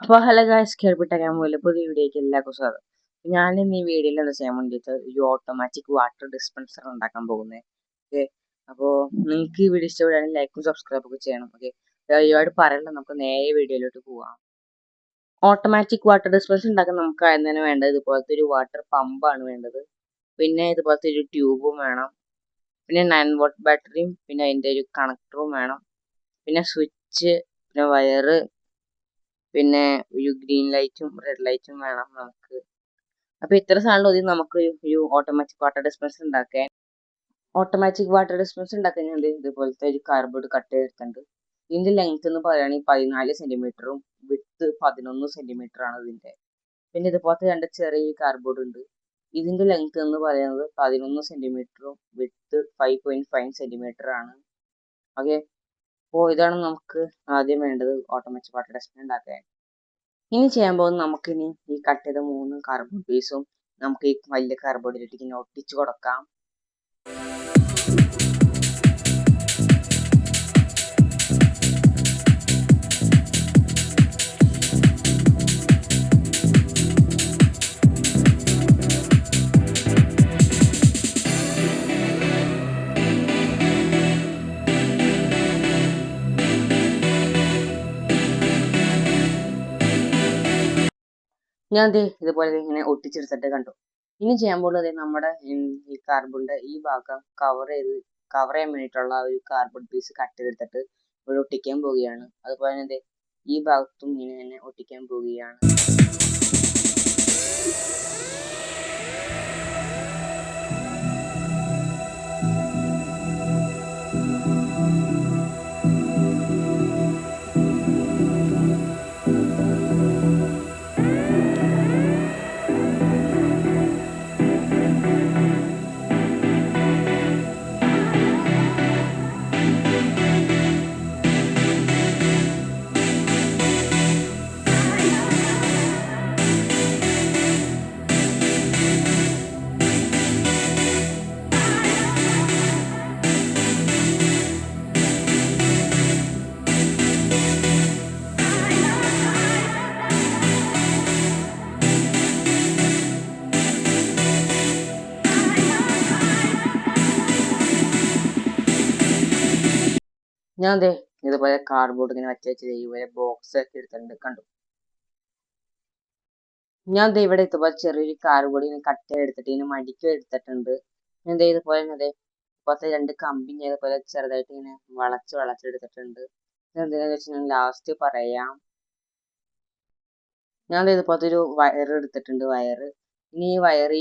അപ്പോൾ hello guys, കേൾപ്പിട്ടേക്കാൻ പോലെ പുതിയ വീഡിയോയ്ക്ക് എല്ലാവർക്കും സ്വാഗതം. ഞാൻ ഇന്ന് ഈ വീഡിയോയിൽ എന്താ ചെയ്യാൻ വേണ്ടിയിട്ട് ഒരു ഓട്ടോമാറ്റിക് വാട്ടർ ഡിസ്പെൻസർ ഉണ്ടാക്കാൻ പോകുന്നത്. ഓക്കെ, അപ്പോൾ നിങ്ങൾക്ക് ഈ വീഡിയോ ഇഷ്ടപ്പെടുകയാണെങ്കിൽ ലൈക്കും സബ്സ്ക്രൈബ് ഒക്കെ ചെയ്യണം. ഓക്കെ, ഒരുപാട് പറയണ്ട, നമുക്ക് നേരെ വീഡിയോയിലോട്ട് പോവാം. ഓട്ടോമാറ്റിക് വാട്ടർ ഡിസ്പെൻസർ ഉണ്ടാക്കാൻ നമുക്ക് ആദ്യം തന്നെ വേണ്ടത് ഇതുപോലത്തെ ഒരു വാട്ടർ പമ്പാണ് വേണ്ടത്. പിന്നെ ഇതുപോലത്തെ ഒരു ട്യൂബും വേണം. പിന്നെ 9 വോൾട്ട് ബാറ്ററിയും പിന്നെ അതിൻ്റെ ഒരു കണക്ടറും വേണം. പിന്നെ സ്വിച്ച്, പിന്നെ വയറ്, പിന്നെ ഒരു ഗ്രീൻ ലൈറ്റും റെഡ് ലൈറ്റും വേണം നമുക്ക്. അപ്പോൾ ഇത്ര സാധനം മതി നമുക്ക് ഒരു ഓട്ടോമാറ്റിക് വാട്ടർ ഡിസ്പെൻസർ ഉണ്ടാക്കാൻ. ഓട്ടോമാറ്റിക് വാട്ടർ ഡിസ്പെൻസർ ഉണ്ടാക്കാൻ ഇതുപോലത്തെ ഒരു കാർഡ്ബോർഡ് കട്ട് ചെയ്തിട്ടുണ്ട്. ഇതിന്റെ ലെങ്ത് എന്ന് പറയുകയാണെങ്കിൽ 14 സെന്റിമീറ്ററും വിഡ്ത്ത് 11 സെന്റിമീറ്റർ ആണ് ഇതിന്റെ. പിന്നെ ഇതുപോലത്തെ രണ്ട് ചെറിയ കാർഡ്ബോർഡ് ഉണ്ട്. ഇതിന്റെ ലെങ്ത് എന്ന് പറയുന്നത് 11 സെന്റിമീറ്ററും വിഡ്ത്ത് 5.5 സെന്റിമീറ്റർ ആണ്. ഓക്കെ, അപ്പോൾ ഇതാണ് നമുക്ക് ആദ്യം വേണ്ടത് ഓട്ടോമാറ്റിക് വാട്ടർ ഡിസ്പെൻസർ ഉണ്ടാക്കാൻ. ഇനി ചെയ്യാൻ പോകുന്നത് നമുക്കിനി ഈ കട്ട് ചെയ്ത 3 കാർഡ്ബോർഡ് പീസും നമുക്ക് ഈ വലിയ കാർഡ്ബോർഡിലേക്ക് ഇങ്ങനെ ഒട്ടിച്ചു കൊടുക്കാം. ഞാൻ ഇതുപോലെ ഇങ്ങനെ ഒട്ടിച്ചെടുത്തിട്ട് കണ്ടു. ഇനി ചെയ്യാൻ പോകുന്നത് നമ്മുടെ ഈ കാർഡ്ബോർഡിന്റെ ഈ ഭാഗം കവർ ചെയ്യാൻ വേണ്ടിയിട്ടുള്ള ഒരു കാർഡ്ബോർഡ് പീസ് കട്ട് ചെയ്തെടുത്തിട്ട് ഇവിടെ ഒട്ടിക്കാൻ പോവുകയാണ്. അതുപോലെ തന്നെ ഈ ഭാഗത്തും ഇങ്ങനെ തന്നെ ഒട്ടിക്കാൻ പോവുകയാണ്. ഞാൻ ഇതുപോലെ കാർഡ്ബോർഡ് ഇങ്ങനെ വെച്ച് ഇതുപോലെ ബോക്സ് ഒക്കെ എടുത്തിട്ടുണ്ട് കണ്ടു. ഞാൻ ഇവിടെ ഇതുപോലെ ചെറിയൊരു കാർഡ്ബോർഡ് ഇങ്ങനെ കട്ട് ചെയ്തെടുത്തിട്ട് ഇങ്ങനെ മടിക്ക് എടുത്തിട്ടുണ്ട്. ഞാൻ ഇതുപോലെ ഇപ്പോഴത്തെ 2 കമ്പി ഞാൻ ഇതുപോലെ ചെറുതായിട്ട് ഇങ്ങനെ വളച്ചെടുത്തിട്ടുണ്ട്. എന്തിനാന്ന് വെച്ചാൽ ഞാൻ ലാസ്റ്റ് പറയാം. ഞാൻ ഇതുപോലത്തെ ഒരു വയർ എടുത്തിട്ടുണ്ട്. ഇനി ഈ വയർ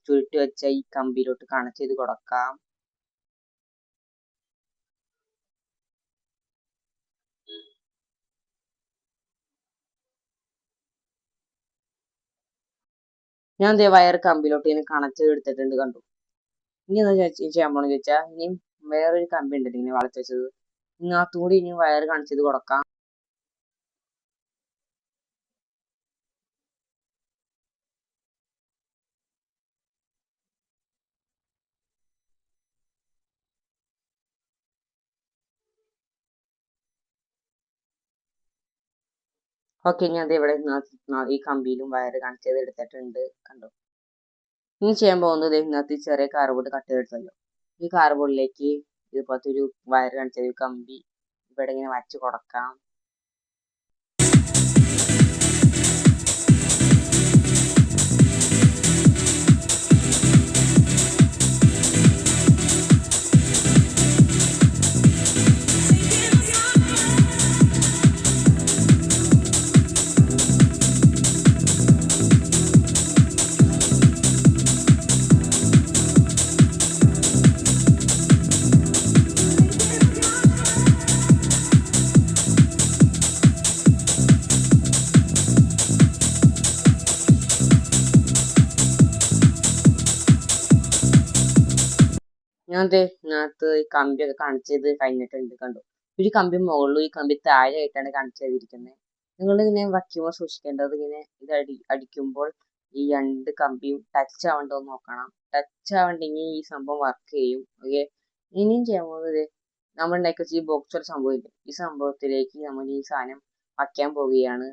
ചുരുട്ടി വെച്ച ഈ കമ്പിയിലോട്ട് കണക്ട് ചെയ്ത് കൊടുക്കാം. ഞാൻ വയർ കമ്പിയിലോട്ട് ഇങ്ങനെ കണക്ട് ചെയ്ത് എടുത്തിട്ടുണ്ട് കണ്ടു. ഇനി എന്താ ചെയ്യാൻ പോണെന്ന് ചോദിച്ചാൽ ഇനി വേറൊരു കമ്പി ഉണ്ട് ഇങ്ങനെ വളച്ചു വെച്ചത്. ഇതിനകത്തുകൂടി ഇനി വയർ കണക്ട് ചെയ്ത് കൊടുക്കാം. ഓക്കെ, ഞാൻ ഇവിടെ ഈ കമ്പിയിലും വയർ കണക്ട് ചെയ്ത് എടുത്തിട്ടുണ്ട് കണ്ടു. ഇനി ചെയ്യാൻ പോകുന്നത് ഇതിനകത്ത് ചെറിയ കാർഡ്ബോർഡ് കട്ട് ചെയ്തെടുത്തല്ലോ, ഈ കാർഡ്ബോർഡിലേക്ക് ഇതുപോലത്തെ ഒരു വയർ കണക്ട് ചെയ്ത കമ്പി ഇവിടെ ഇങ്ങനെ വച്ച് കൊടുക്കാം. ഞാൻ ഇതിനകത്ത് ഈ കമ്പിയൊക്കെ കണക്ട് ചെയ്ത് കഴിഞ്ഞിട്ടുണ്ട് കണ്ടു. ഒരു കമ്പി മുകളിലും ഈ കമ്പി താഴെ ആയിട്ടാണ് കണക്ട് ചെയ്തിരിക്കുന്നത്. നിങ്ങൾ ഇങ്ങനെ വയ്ക്കുമ്പോൾ സൂക്ഷിക്കേണ്ടത് ഇങ്ങനെ ഇത് അടിക്കുമ്പോൾ ഈ 2 കമ്പിയും ടച്ച് ആവണ്ടോ നോക്കണം. ടച്ച് ആവണ്ടെങ്കിൽ ഈ സംഭവം വർക്ക് ചെയ്യും. ഓക്കെ, ഇനിയും ചെയ്യാൻ പോകുന്നത് നമ്മൾ ഉണ്ടാക്കി വെച്ച ഈ ബോക്സ് ഒരു സംഭവമില്ല, ഈ സംഭവത്തിലേക്ക് നമ്മൾ ഈ സാധനം വയ്ക്കാൻ പോവുകയാണ്.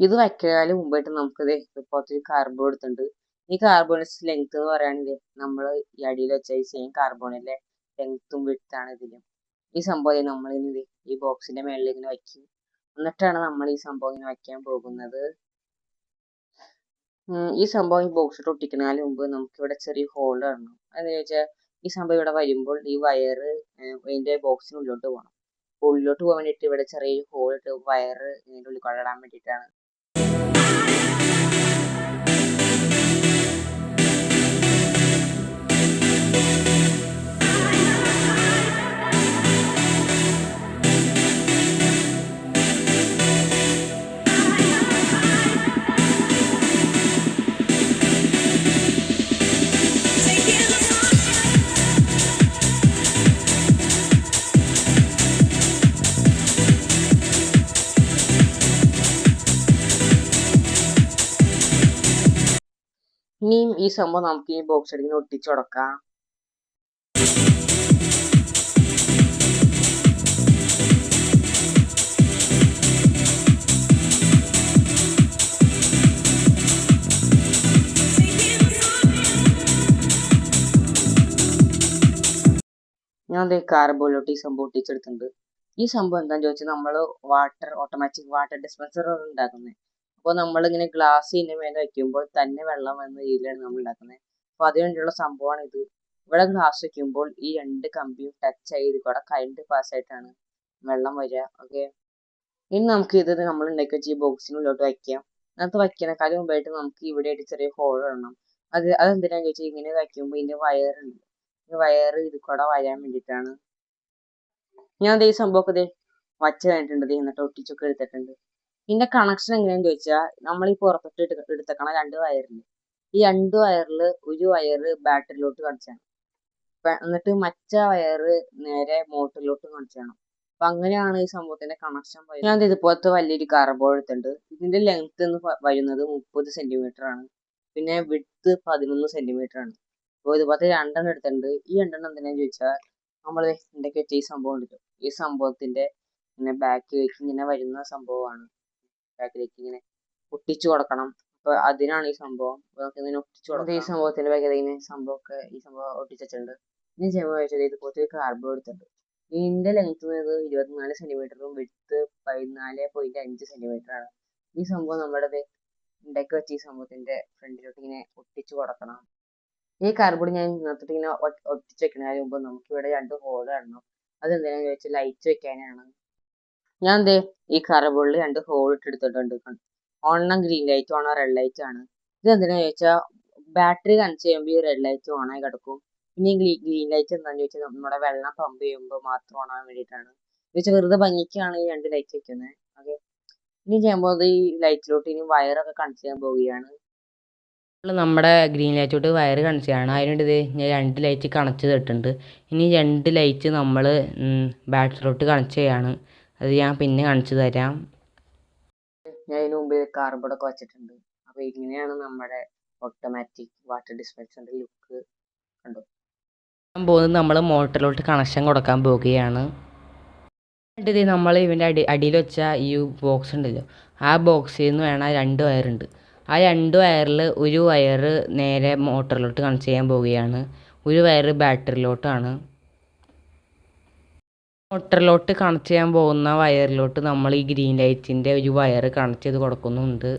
ഇത് വയ്ക്കുന്നതിന് മുമ്പായിട്ട് നമുക്കിത് ഇപ്പോഴത്തെ കാർബോൺ എടുത്തിട്ടുണ്ട്. ഈ കാർബോണിന്റെ ലെങ്ത് എന്ന് പറയുകയാണെങ്കിൽ നമ്മൾ ഈ അടിയിൽ വെച്ച ഈ സെയിം കാർബോണിന്റെ ലെങ്ത്തും വിഡ്ത്താണ് ഇതിലും. ഈ സംഭവം നമ്മൾ ഇനി ഈ ബോക്സിന്റെ മേളിൽ ഇങ്ങനെ വയ്ക്കും. എന്നിട്ടാണ് നമ്മൾ ഈ സംഭവം ഇങ്ങനെ വയ്ക്കാൻ പോകുന്നത്. ഈ സംഭവം ഈ ബോക്സിൽ ഒട്ടിക്കുന്നതിന് മുമ്പ് നമുക്ക് ഇവിടെ ചെറിയ ഹോൾ ഇടണം. അതെന്ന് ചോദിച്ചാൽ ഈ സംഭവം ഇവിടെ വരുമ്പോൾ ഈ വയറ് ഇതിന്റെ ബോക്സിനുള്ളിലോട്ട് പോകണം. ഉള്ളിലോട്ട് പോകാൻ വേണ്ടിയിട്ട് ഇവിടെ ചെറിയ ഹോൾ ഇട്ട് വയറ് ഇതിന്റെ ഉള്ളിൽ കൊണ്ടിടാൻ വേണ്ടിയിട്ടാണ്. ഇനിയും ഈ സംഭവം നമുക്ക് ഈ ബോക്സ് ഇങ്ങനെ ഒട്ടിച്ചു കൊടുക്കാം. ഞാൻ കാർബോണിലോട്ട് ഈ സംഭവം ഒട്ടിച്ചെടുത്തിട്ടുണ്ട്. ഈ സംഭവം എന്താണെന്ന് ചോദിച്ചാൽ നമ്മൾ ഓട്ടോമാറ്റിക് വാട്ടർ ഡിസ്പെൻസർ ഉണ്ടാക്കുന്നത്. അപ്പോൾ നമ്മളിങ്ങനെ ഗ്ലാസ് ഇതിൻ്റെ മേലെ വയ്ക്കുമ്പോൾ തന്നെ വെള്ളം എന്ന രീതിയിലാണ് നമ്മൾ ഉണ്ടാക്കുന്നത്. അപ്പോൾ അതിനുവേണ്ടിയുള്ള സംഭവമാണ് ഇത്. ഇവിടെ ഗ്ലാസ് വയ്ക്കുമ്പോൾ ഈ രണ്ട് കമ്പിയും ടച്ച് ചെയ്ത് കൂടെ കറണ്ട് പാസ്സായിട്ടാണ് വെള്ളം വരിക. ഓക്കെ, ഇനി നമുക്ക് ഇത് നമ്മൾ ഉണ്ടാക്കി വെച്ച് ഈ ബോക്സിനുള്ളിലോട്ട് വയ്ക്കാം. അതിനകത്ത് വയ്ക്കുന്നതിനേക്കാളും മുമ്പായിട്ട് നമുക്ക് ഇവിടെ ആയിട്ട് ചെറിയ ഹോൾ ഇടണം. അതെന്തിനാണെന്ന് ചോദിച്ചാൽ ഇങ്ങനെ വയ്ക്കുമ്പോൾ ഇതിൻ്റെ വയറുണ്ട്, ഈ വയറ് ഇത് കൂടെ വരാൻ വേണ്ടിയിട്ടാണ്. ഞാൻ ഈ സംഭവമൊക്കെ വച്ച് കഴിഞ്ഞിട്ടുണ്ട്. എന്നിട്ട് ഒട്ടിച്ചൊക്കെ എടുത്തിട്ടുണ്ട്. ഇതിന്റെ കണക്ഷൻ എങ്ങനെയാന്ന് ചോദിച്ചാൽ നമ്മൾ ഈ പുറത്തോട്ട് എടുത്തേക്കണ രണ്ട് വയറില്, ഈ രണ്ട് വയറിൽ ഒരു വയറ് ബാറ്ററിയിലോട്ട് കണക്ട്. എന്നിട്ട് മറ്റേ വയറ് നേരെ മോട്ടറിലോട്ട് കണക്ട് ചെയ്യണം. അപ്പൊ അങ്ങനെയാണ് ഈ സംഭവത്തിന്റെ കണക്ഷൻ. ഞാൻ ഇതുപോലത്തെ വലിയൊരു കാർബോർഡ് എടുത്തിട്ടുണ്ട്. ഇതിന്റെ ലെങ്ത് എന്ന് വരുന്നത് 30 സെന്റിമീറ്റർ ആണ്. പിന്നെ വിഡ്ത്ത് 11 സെന്റിമീറ്റർ ആണ്. അപ്പോൾ ഇതുപോലത്തെ രണ്ടെണ്ണം എടുത്തിട്ടുണ്ട്. ഈ രണ്ടെണ്ണം എന്തിനാന്ന് ചോദിച്ചാൽ നമ്മൾ എന്തൊക്കെ വെച്ച ഈ സംഭവം എടുക്കും. ഈ സംഭവത്തിന്റെ ഇങ്ങനെ ബാക്കിലേക്ക് ഇങ്ങനെ വരുന്ന സംഭവമാണ്. ബാക്കിലേക്ക് ഇങ്ങനെ ഒട്ടിച്ചു കൊടുക്കണം. അപ്പൊ അതിനാണ് ഈ സംഭവം. നമുക്ക് ഇങ്ങനെ ഒട്ടിച്ചു കൊടുക്കാം. ഈ സംഭവത്തിന്റെ ബാക്കിൽ ഈ സംഭവം ഒട്ടിച്ചിട്ടുണ്ട്. ഇനി സംഭവം വെച്ചാൽ ഇതുപോലത്തെ കാർബോർഡ് എടുത്തിട്ടുണ്ട്. ഇതിന്റെ ലെങ്ത് 24 സെന്റിമീറ്ററും വിഡ്ത്ത് 14.5 സെന്റിമീറ്റർ ആണ്. ഈ സംഭവം നമ്മുടെ ഉണ്ടാക്കി വെച്ച ഈ സംഭവത്തിന്റെ ഫ്രണ്ടിലോട്ട് ഇങ്ങനെ ഒട്ടിച്ചു കൊടുക്കണം. ഈ കാർബോർഡ് ഞാൻ ഇന്നത്തെ ഇങ്ങനെ ഒട്ടിച്ച് വെക്കുന്നതിന് മുമ്പ് നമുക്ക് ഇവിടെ രണ്ട് ഹോൾ ഇടണം. അതെന്തിനാന്ന് ചോദിച്ചാൽ ലൈറ്റ് വെക്കാനാണ്. ഞാൻ ഈ കാർബോർഡിൽ രണ്ട് ഹോൾ ഇട്ടെടുത്തിട്ടുണ്ട്. ഒരെണ്ണം ഗ്രീൻ ലൈറ്റ്, ഒരെണ്ണം റെഡ് ലൈറ്റ് ആണ്. ഇത് എന്തിനാന്ന് ചോദിച്ചാൽ ബാറ്ററി കണക്ട് ചെയ്യുമ്പോൾ ഈ റെഡ് ലൈറ്റ് ഓൺ ആയി കിടക്കും. പിന്നെ ഈ ഗ്രീൻ ലൈറ്റ് എന്താണെന്ന് ചോദിച്ചാൽ നമ്മുടെ വെള്ളം പമ്പ് ചെയ്യുമ്പോൾ മാത്രം ഓൺ ആകാൻ വേണ്ടിയിട്ടാണ്. വെറുതെ ഭംഗിക്കാണ് ഈ രണ്ട് ലൈറ്റ് വെക്കുന്നത്. ഓക്കെ, ഇനി ചെയ്യുമ്പോൾ ഈ ലൈറ്റിലോട്ട് ഇനി വയറൊക്കെ കണക്ട് ചെയ്യാൻ പോവുകയാണ്. നമ്മുടെ ഗ്രീൻ ലൈറ്റോട്ട് വയർ കണക്ട് ചെയ്യണം. അതിനുവേണ്ടി ഞാൻ രണ്ട് ലൈറ്റ് കണക്ട് ചെയ്തിട്ടുണ്ട്. ഇനി രണ്ട് ലൈറ്റ് നമ്മൾ ബാറ്ററിയിലോട്ട് കണക്ട് ചെയ്യാണ്. അത് ഞാൻ പിന്നെ കാണിച്ചു തരാം. ഞാൻ ഇതിന് മുമ്പ് കാർബോർഡൊക്കെ വെച്ചിട്ടുണ്ട്. അപ്പോൾ ഇങ്ങനെയാണ് നമ്മുടെ ഓട്ടോമാറ്റിക് വാട്ടർ ഡിസ്പെൻസറിന്റെ ലുക്ക്. കണ്ടു പോകുന്നത് നമ്മൾ മോട്ടറിലോട്ട് കണക്ഷൻ കൊടുക്കാൻ പോവുകയാണ്. എന്നിട്ട് നമ്മൾ ഇവൻ്റെ അടിയിൽ വെച്ച ഈ ബോക്സ് ഉണ്ടല്ലോ, ആ ബോക്സിൽ നിന്ന് വേണം രണ്ട് വയറുണ്ട്. ആ രണ്ട് വയറിൽ ഒരു വയറ് നേരെ മോട്ടറിലോട്ട് കണക്ട് ചെയ്യാൻ പോവുകയാണ്. ഒരു വയറ് ബാറ്ററിയിലോട്ടാണ്. മോട്ടറിലോട്ട് കണക്ട് ചെയ്യാൻ പോകുന്ന വയറിലോട്ട് നമ്മൾ ഈ ഗ്രീൻ ലൈറ്റിൻ്റെ ഒരു വയറ് കണക്ട് ചെയ്ത് കൊടുക്കുന്നുണ്ട്.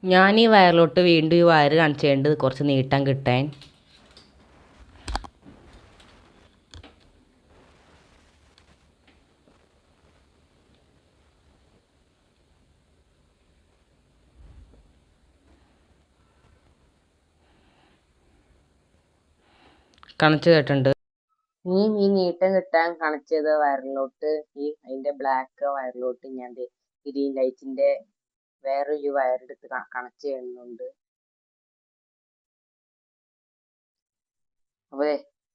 ഞാൻ ഈ വയറിലോട്ട് വീണ്ടും ഈ വയറ് കണക്ട് ചെയ്യേണ്ടത് കുറച്ച് നീട്ടം കിട്ടാൻ. കണക്ട് ചെയ്തിട്ടുണ്ട്. ഇനിയും ഈ നീട്ടം കിട്ടാൻ കണക്ട് ചെയ്ത വയറിലോട്ട് അതിന്റെ ബ്ലാക്ക് വയറിലോട്ട് ഞാൻ ഗ്രീൻ ലൈറ്റിന്റെ വേറൊരു വയറെടുത്ത് കണക്ട് ചെയ്യുന്നുണ്ട്. അപ്പോൾ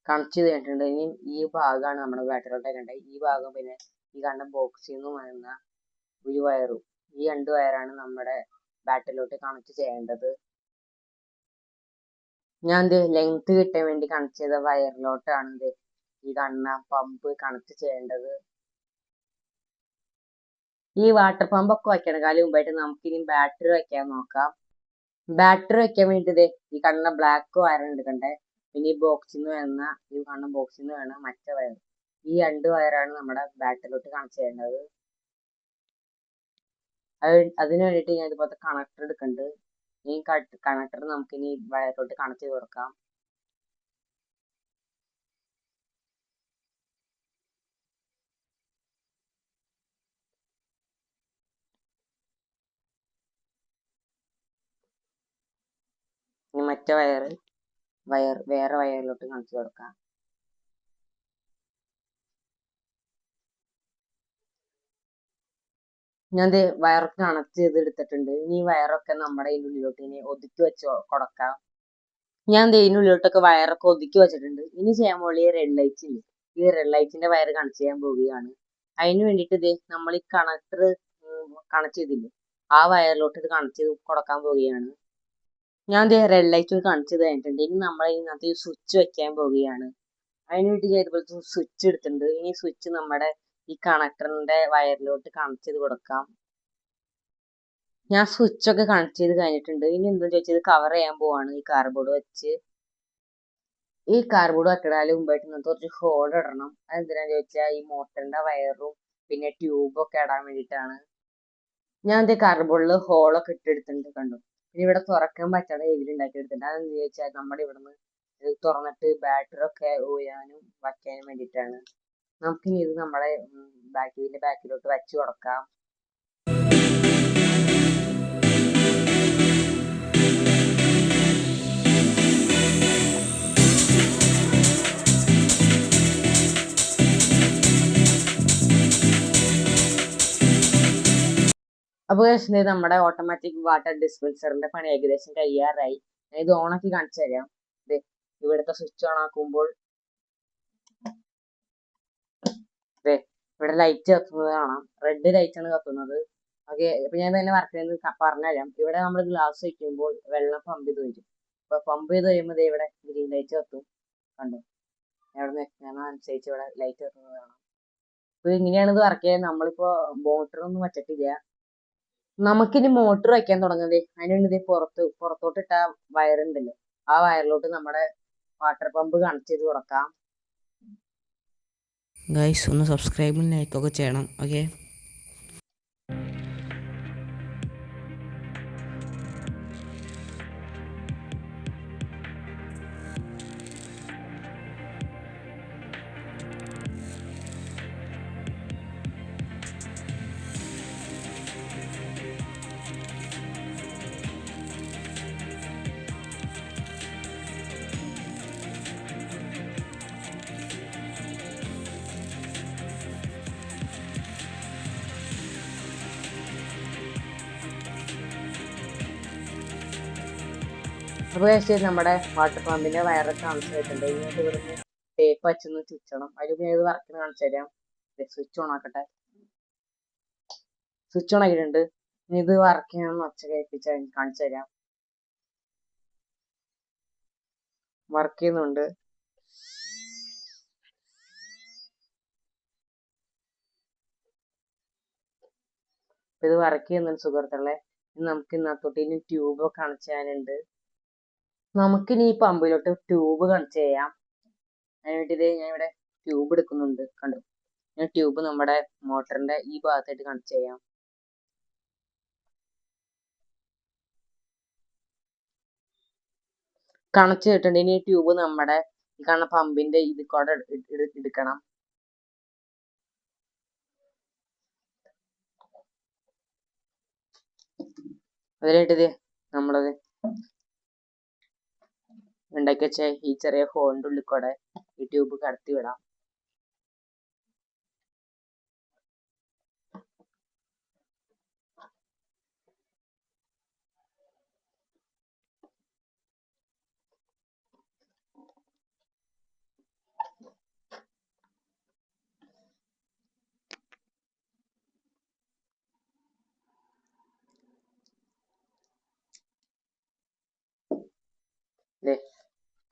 കണക്ട് ചെയ്ത് കഴിഞ്ഞിട്ടുണ്ട്. ഇനി ഈ ഭാഗമാണ് നമ്മുടെ ബാറ്ററിലോട്ട് കണ്ടത്. ഈ ഭാഗം പിന്നെ ഈ കണ്ട ബോക്സിൽ നിന്ന് വരുന്ന ഒരു വയറും, ഈ രണ്ട് വയറാണ് നമ്മുടെ ബാറ്ററിലോട്ട് കണക്ട് ചെയ്യേണ്ടത്. ഞാൻ ഇത് ലെങ്ത് കിട്ടാൻ വേണ്ടി കണക്ട് ചെയ്ത വയറിലോട്ടാണ് ഇത് ഈ കാണുന്ന പമ്പ് കണക്ട് ചെയ്യേണ്ടത്. ഈ വാട്ടർ പമ്പ് ഒക്കെ വയ്ക്കണേക്കാളും മുമ്പായിട്ട് നമുക്കിനി ബാറ്ററി വയ്ക്കാൻ നോക്കാം. ബാറ്ററി വയ്ക്കാൻ വേണ്ടി ഈ കാണുന്ന ബ്ലാക്ക് വയർ എടുക്കണ്ടേ. പിന്നെ ഈ ബോക്സിൽ നിന്ന് വരുന്ന ഈ കാണുന്ന ബോക്സിൽ നിന്ന് വേണം മറ്റേ വയർ. ഈ 2 വയറാണ് നമ്മുടെ ബാറ്ററിയിലോട്ട് കണക്ട് ചെയ്യേണ്ടത്. അതിന് വേണ്ടിയിട്ട് ഞാൻ ഇതുപോലത്തെ കണക്ടർ എടുക്കുന്നുണ്ട്. ഈ കണക്ടർ നമുക്കിനി വയറിലോട്ട് കണക്ട് ചെയ്ത് കൊടുക്കാം. ഇനി മറ്റേ വേറെ വയറിലോട്ട് കണക്ട് ചെയ്ത് കൊടുക്കാം. ഞാൻ വയർ കണക്ട് ചെയ്ത് എടുത്തിട്ടുണ്ട്. ഇനി ഈ വയറൊക്കെ നമ്മുടെ ഇതിനുള്ളിലോട്ട് ഇനി ഒതുക്കി വെച്ച് കൊടുക്കാം. ഞാൻ ഇതിനുള്ളിലോട്ടൊക്കെ വയറൊക്കെ ഒതുക്കി വെച്ചിട്ടുണ്ട്. ഇനി ചെയ്യാൻ പോകുന്നത് ഈ റെഡ് ലൈറ്റ് ഇല്ലേ, ഈ റെഡ് ലൈറ്റിന്റെ വയർ കണക്ട് ചെയ്യാൻ പോവുകയാണ്. അതിന് വേണ്ടിയിട്ട് നമ്മൾ ഈ കണക്ടർ കണക്ട് ചെയ്തില്ലേ, ആ വയറിലോട്ട് ഇത് കണക്ട് ചെയ്ത് കൊടുക്കാൻ പോവുകയാണ്. ഞാൻ റെഡ് ലൈറ്റ് കണക്ട് ചെയ്ത് കഴിഞ്ഞിട്ടുണ്ട്. ഇനി നമ്മൾ ഇതിനകത്ത് ഈ സ്വിച്ച് വെക്കാൻ പോവുകയാണ്. അതിന് വേണ്ടി ഞാൻ ഇതുപോലത്തെ സ്വിച്ച് എടുത്തിട്ടുണ്ട്. ഇനി സ്വിച്ച് നമ്മുടെ ഈ കണക്ടറിന്റെ വയറിലോട്ട് കണക്ട് ചെയ്ത് കൊടുക്കാം. ഞാൻ സ്വിച്ച് ഒക്കെ കണക്ട് ചെയ്ത് കഴിഞ്ഞിട്ടുണ്ട്. ഇനി എന്താ ചോദിച്ചത്, കവർ ചെയ്യാൻ പോവാണ് ഈ കാർഡ്ബോർഡ് വെച്ച്. ഈ കാർഡ്ബോർഡ് വെക്കണതിന് മുമ്പായിട്ട് നമുക്ക് കുറച്ച് ഹോൾ ഇടണം. അതെന്തിനാന്ന് ചോദിച്ചാൽ ഈ മോട്ടറിന്റെ വയറും പിന്നെ ട്യൂബും ഒക്കെ ഇടാൻ വേണ്ടിയിട്ടാണ്. ഞാൻ കാർഡ്ബോർഡിൽ ഹോളൊക്കെ ഇട്ടെടുത്തിട്ടുണ്ട്, കണ്ടു. പിന്നെ ഇവിടെ തുറക്കാൻ പറ്റാതെ രീതിയിൽ ഉണ്ടാക്കിയെടുത്തിട്ടുണ്ട്. അതെന്താ ചോദിച്ചാൽ നമ്മുടെ ഇവിടുന്ന് തുറന്നിട്ട് ബാറ്ററി ഒക്കെ ഊരാനും വയ്ക്കാനും വേണ്ടിയിട്ടാണ്. നമുക്കിനി ഇത് നമ്മുടെ ബാക്കിലോട്ട് വെച്ച് കൊടുക്കാം. അപ്പോൾ നമ്മുടെ ഓട്ടോമാറ്റിക് വാട്ടർ ഡിസ്പെൻസറിന്റെ പണി ഏകദേശം കഴിയാറായി. ഞാൻ ഇത് ഓണാക്കി കാണിച്ചു തരാം. ഇവിടുത്തെ സ്വിച്ച് ഓൺ ആക്കുമ്പോൾ ഇവിടെ ലൈറ്റ് കത്തുന്നത് കാണാം. റെഡ് ലൈറ്റ് ആണ് കത്തുന്നത്. ഓക്കെ, അപ്പൊ ഞാൻ തന്നെ വർക്ക് ചെയ്യുന്നത് പറഞ്ഞുതരാം. ഇവിടെ നമ്മൾ ഗ്ലാസ് വയ്ക്കുമ്പോൾ വെള്ളം പമ്പ് ചെയ്ത് വരും. അപ്പൊ പമ്പ് ചെയ്ത് കഴിയുമ്പോൾ ഇവിടെ ഗ്രീൻ ലൈറ്റ് കത്തും, കണ്ടു. ഇവിടെ അനുസരിച്ച് ഇവിടെ ലൈറ്റ് കത്തുന്നത് കാണാം. അപ്പൊ ഇങ്ങനെയാണ് ഇത് വർക്ക് ചെയ്യാൻ. നമ്മളിപ്പോ മോട്ടറൊന്നും വെച്ചിട്ടില്ല. നമുക്കിനി മോട്ടർ വയ്ക്കാൻ തുടങ്ങുന്നത് അതിനുവേണ്ടി പുറത്തോട്ട് ഇട്ട വയറുണ്ടല്ലോ, ആ വയറിലോട്ട് നമ്മുടെ വാട്ടർ പമ്പ് കണക്ട് ചെയ്ത് കൊടുക്കാം. ഗൈസ് ഒന്ന് സബ്സ്ക്രൈബും ലൈക്കൊക്കെ ചെയ്യണം. ഓക്കെ, അപ്പോൾ നമ്മുടെ വാട്ടർ പമ്പിന്റെ വയറൊക്കെ കാണിച്ചു വെച്ചിട്ടുണ്ട്. ഇങ്ങോട്ട് ഇവിടുന്ന് ടേപ്പ് വെച്ചൊന്ന് ചുറ്റണം. അതിന് ഏത് വർക്കിന് കാണിച്ചു തരാം. സ്വിച്ച് ഓൺ ആക്കട്ടെ. സ്വിച്ച് ഓൺ ആക്കിയിട്ടുണ്ട്. ഇനി ഇത് വർക്ക് ചെയ്യാൻ ഒച്ച കേൾപ്പിച്ച് കാണിച്ചു തരാം. വർക്ക് ചെയ്യുന്നുണ്ട്. ഇത് വർക്ക് ചെയ്യുന്നുണ്ട് സുഹൃത്തുക്കളെ. നമുക്ക് ഇന്നത്തോട്ട് ഇനി ട്യൂബ് കണക്ട് ചെയ്യാനുണ്ട്. നമുക്കിനി ഈ പമ്പിലോട്ട് ട്യൂബ് കണക്ട് ചെയ്യാം. അതിനായിട്ട് ഞാൻ ഇവിടെ ട്യൂബ് എടുക്കുന്നുണ്ട്, കണ്ടു. ഞാൻ ട്യൂബ് നമ്മുടെ മോട്ടറിന്റെ ഈ ഭാഗത്തായിട്ട് കണക്ട് ചെയ്യാം. കണക്ട് ചെയ്തിട്ടുണ്ട്. ഇനി ഈ ട്യൂബ് നമ്മുടെ ഈ കാണുന്ന പമ്പിന്റെ ഇത് കൂടെ എടുക്കണം. അതിനായിട്ട് നമ്മളത് ഉണ്ടാക്കി വെച്ച ഈ ചെറിയ ഹോളിന്റെ ഉള്ളിൽ കൂടെ ഈ ട്യൂബ് കടത്തി വിടാം.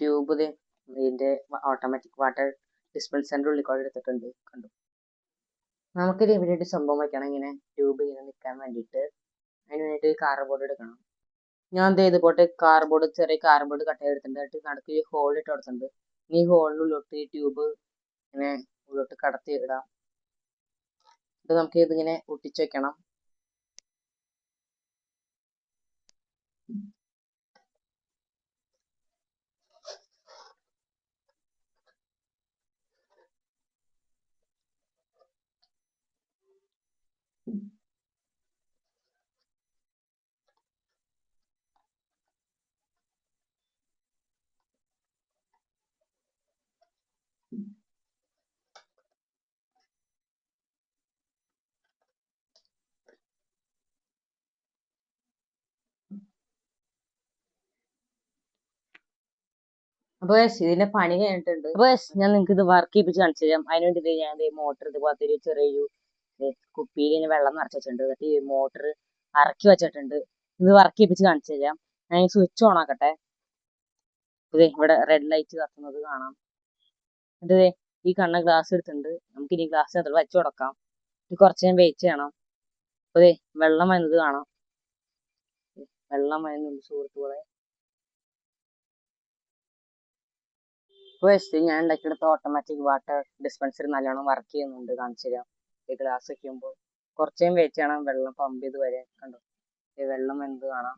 ട്യൂബ് ഇതിൻ്റെ ഓട്ടോമാറ്റിക് വാട്ടർ ഡിസ്പെൻസറിൻ്റെ ഉള്ളിൽ കൂടെ എടുത്തിട്ടുണ്ട്. കണ്ടു. നമുക്കിത് ഇവിടെ ഒരു സംഭവം വയ്ക്കണം, ഇങ്ങനെ ട്യൂബ് ഇങ്ങനെ നിൽക്കാൻ വേണ്ടിയിട്ട്. അതിന് വേണ്ടിയിട്ട് കാർഡ്ബോർഡ് എടുക്കണം. ഞാൻ എന്ത് ചെയ്ത് പോട്ടെ ചെറിയ കാർഡ്ബോർഡ് കട്ട് ചെയ്തെടുത്തിട്ട് നടുക്ക് ഈ ഹോൾ ഇട്ട് കൊടുത്തിട്ടുണ്ട്. ഈ ഹോളിനുള്ളിലോട്ട് ഈ ട്യൂബ് ഇങ്ങനെ ഉള്ളിലോട്ട് കടത്തി ഇടാം. ഇത് നമുക്ക് ഇതിങ്ങനെ ഒട്ടിച്ച് വെക്കണം. അപ്പോൾ ഇതിന്റെ പണി കഴിഞ്ഞിട്ടുണ്ട്. അപ്പോൾ ഞാൻ നിങ്ങൾക്ക് ഇത് വർക്ക് ചെയ്യിപ്പിച്ച് കാണിച്ചു തരാം. അതിനുവേണ്ടി ഞാൻ മോട്ടർ ഇതുപോലത്തെ ഒരു ചെറിയൊരു കുപ്പിയിൽ ഇങ്ങനെ വെള്ളം നിറച്ച് വെച്ചിട്ടുണ്ട്. എന്നിട്ട് ഈ മോട്ടർ ഇറക്കി വെച്ചിട്ടുണ്ട്. ഇത് വർക്ക് ചെയ്യിപ്പിച്ച് കാണിച്ചു തരാം. ഞാൻ സ്വിച്ച് ഓൺ ആക്കട്ടെ. ഇത് ഇവിടെ റെഡ് ലൈറ്റ് കത്തുന്നത് കാണാം. എന്നിട്ട് ഈ കണ്ണ ഗ്ലാസ് എടുത്തിട്ടുണ്ട്. നമുക്ക് ഇനി ഗ്ലാസ് അതിൽ വെച്ച് കൊടുക്കാം. ഇത് കുറച്ച് നേരം വെയിറ്റ് ചെയ്യണം. അപ്പോൾ വെള്ളം വരുന്നത് കാണാം. വെള്ളം വരുന്നുണ്ട് സുഹൃത്തുക്കളെ. അപ്പോൾ ഞാൻ ഉണ്ടാക്കിയെടുത്ത ഓട്ടോമാറ്റിക് വാട്ടർ ഡിസ്പെൻസർ നല്ലോണം വർക്ക് ചെയ്യുന്നുണ്ട്. കാണിച്ചു തരാം. ഈ ഗ്ലാസ് വയ്ക്കുമ്പോൾ കുറച്ച് നേരം വെയിറ്റ് ചെയ്യണം. വെള്ളം പമ്പ് ചെയ്ത് വരെ. കണ്ടോ, ഈ വെള്ളം വരുന്നത് കാണാം.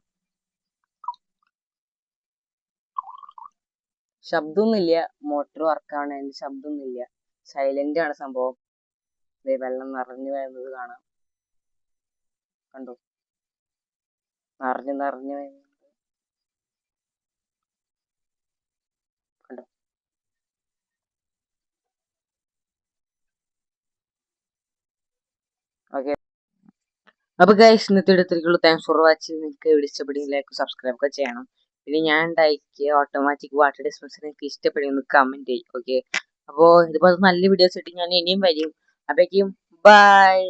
ശബ്ദമൊന്നുമില്ല. മോട്ടർ വർക്കാവണതിന് ശബ്ദമൊന്നുമില്ല. സൈലന്റ് ആണ് സംഭവം. വെള്ളം നിറഞ്ഞു വരുന്നത് കാണാം. കണ്ടോ, നിറഞ്ഞു വരുന്നത് കണ്ടോ. ഓക്കെ, അപ്പോൾ ഗൈസ് ഇന്നത്തെ എടുത്തിരിക്കുള്ളൂ. Thanks for watching. നിങ്ങൾക്ക് ഇവിടെ ഇഷ്ടപ്പെടുമെങ്കിൽ ലൈക്ക് സബ്സ്ക്രൈബ് ഒക്കെ ചെയ്യണം. പിന്നെ ഞാൻ ഉണ്ടാക്കിയ ഓട്ടോമാറ്റിക് വാട്ടർ ഡിസ്പെൻസർ നിങ്ങൾക്ക് ഇഷ്ടപ്പെടുമെന്ന് കമൻറ്റ് ചെയ്യും. ഓക്കെ, അപ്പോൾ ഇതുപോലെ നല്ല വീഡിയോസ് ഇട്ട് ഞാൻ ഇനിയും വരും. അപ്പോഴേക്കും ബൈ.